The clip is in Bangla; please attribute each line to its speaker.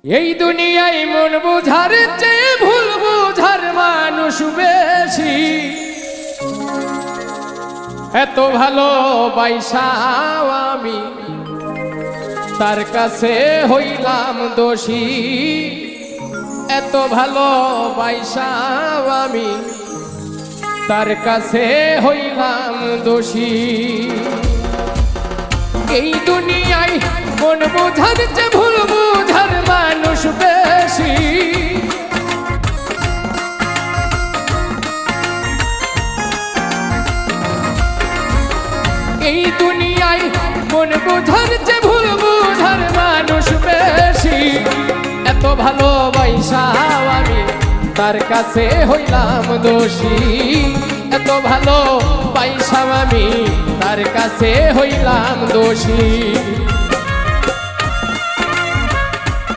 Speaker 1: এই দুনিয়ায় মন বুঝার চেয়ে ভুল বুঝার মানুষ বেশি। এত ভালোবাসাও আমি তার কাছে হইলাম দোষী। এত ভালোবাসাও আমি তার কাছে হইলাম দোষী। এই দুনিয়ায় মন বুঝার চেয়ে ভুল বুঝার মানুষ বেশি। এই দুনিয়ায় মন বুঝার চেয়ে ভুল বুঝার মানুষ বেশি। এত ভালোবাসাও আমি তার কাছে হইলাম দোষী। এত ভালোবাসাও আমি তার কাছে হইলাম দোষী।